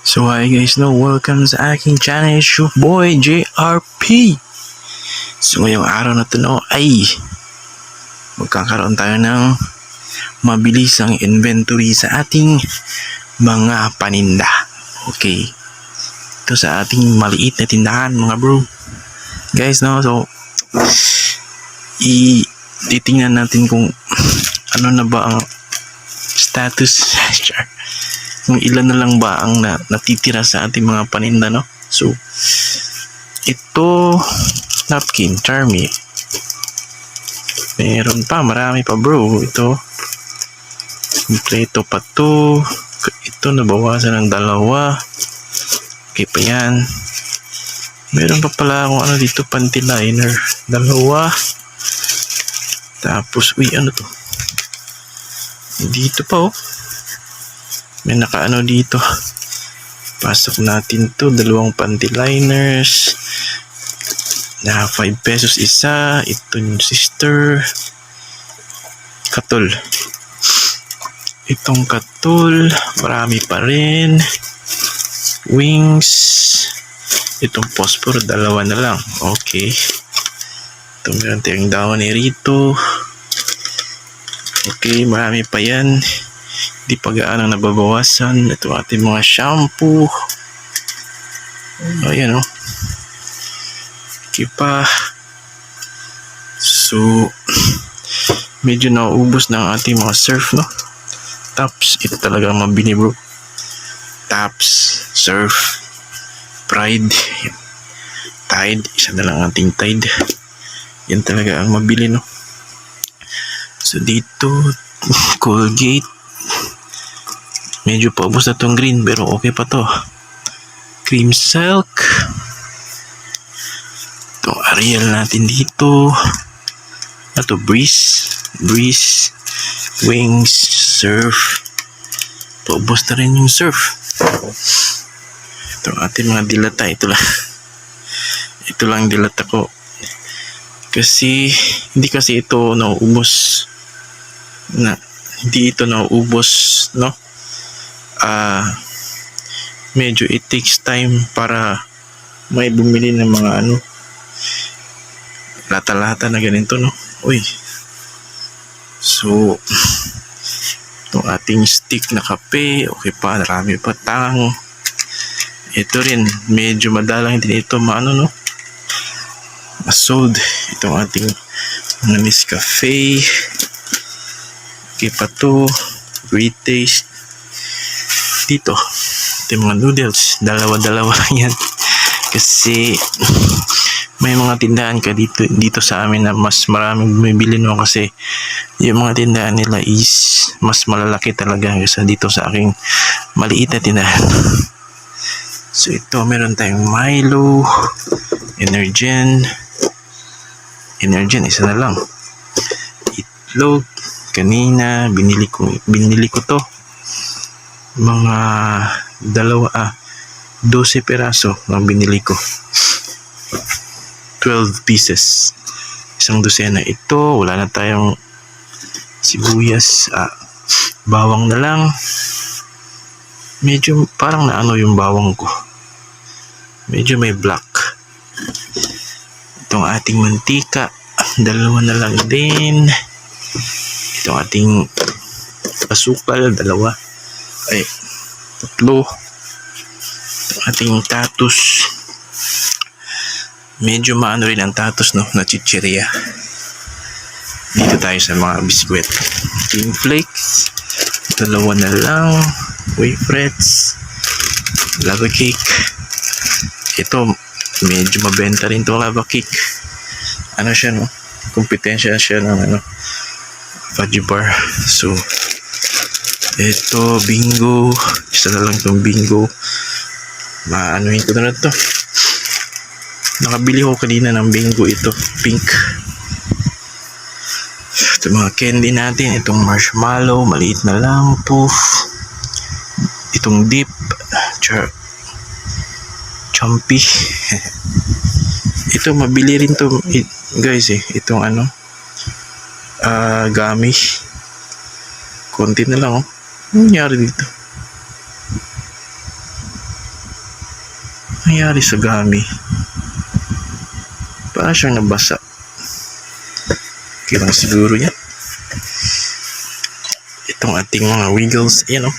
So hi guys, welcome sa aking channel, it's your boy JRP. So ngayong araw na to ay magkakaroon tayo ng mabilisang inventory sa ating mga paninda. Okay, ito sa ating maliit na tindahan mga bro. Guys so titingnan natin kung ano na ba ang status kung ilan na lang ba ang natitira sa ating mga paninda, no? So ito napkin, charmy, meron pa, marami pa bro. Ito kompleto pa to. Ito nabawasan ng 2. Okay pa yan. Meron pa pala akong ano dito, panty liner, 2. Tapos ano to dito pa may nakaano dito. Pasok natin to, 2 panty liners na 5 pesos isa. Ito yung sister katol. Itong katol, marami pa rin. Wings, itong phosphor, 2 na lang. Okay, ito meron tayong dawan ni Rito. Okay, marami pa yan, di pa gaano nababawasan. Ito ating mga shampoo. Ayan okay pa. So medyo nauubos na ang ating mga surf, no? Tops, ito talaga mabili bro. Tops, surf, Pride, Tide, isa na lang ating Tide. Yan talaga ang mabili, no? So dito Colgate, medyo paubos na tong green pero okay pa to. Cream Silk, itong Ariel natin dito. Ito Breeze, Wings, Surf, paubos na rin yung Surf. Itong ating mga dilata, ito lang dilata ko kasi hindi ito nauubos no. Medyo it takes time para may bumili ng mga lata-lata na ganito, no. So itong ating stick na kape, okay pa, marami pa. Tang, ito rin medyo madalang din ito sold. Itong ating mga Nescafe, okay pa to. Great Taste dito. Ito yung mga noodles, 2 yan kasi may mga tindahan ka dito sa amin na mas maraming bumibili, no, kasi yung mga tindahan nila is mas malalaki talaga kaysa dito sa aking maliit na tindahan. So ito meron tayong Milo, Energen, isa na lang. Itlog, kanina binili ko to, mga 12 peraso ang binili ko, 12 pieces, isang dosena. Ito wala na tayong sibuyas, bawang na lang. Medyo parang yung bawang ko, medyo may black. Itong ating mantika, 2 na lang din. Itong ating asukal, 3. Itong ating tatus, medyo rin ang tatus, no, na chichirya. Dito tayo sa mga biskwit. King Flakes, 2 na lang. Wafrets, lava cake. Ito medyo mabenta rin to, lava cake. Siya, no, kompetensya siya ng fudgy bar. So ito Bingo, isa na lang itong Bingo. Ko na to, nakabili ko kanina ng Bingo. Ito pink. Ito mga candy natin, itong marshmallow, maliit na lang. Puff, itong dip, chumpy. Ito mabili rin to guys, itong gummy, konti na lang. Ano nangyari dito? nangyari sa gami? Para siyang nabasa. Okay lang siguro yan. Itong ating mga wiggles, ayan o.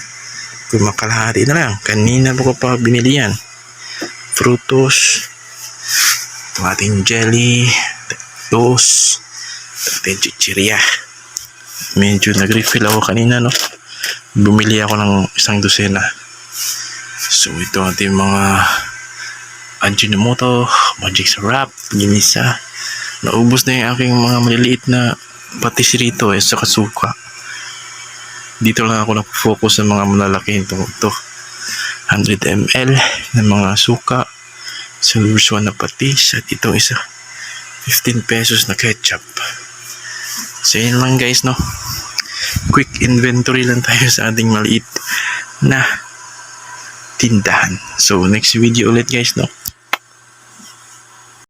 Kumakalahati na lang. Kanina ko pa binili yan. Frutos. Itong ating jelly. Tos. Itong ating chichirya. Medyo nag-refill ako kanina, no? Bumili ako ng 1 dosena. So, ito ating mga Ajinomoto, Magic Syrup, ginisa. Naubos na yung aking mga maliliit na patis rito sa kasuka. Dito lang ako nag-focus sa mga malalaki ito. 100 ml ng mga suka, solution na patis, at ito isa 15 pesos na ketchup. So yun lang guys, no? Quick inventory lang tayo sa ating maliit na tindahan. So next video ulit guys, no?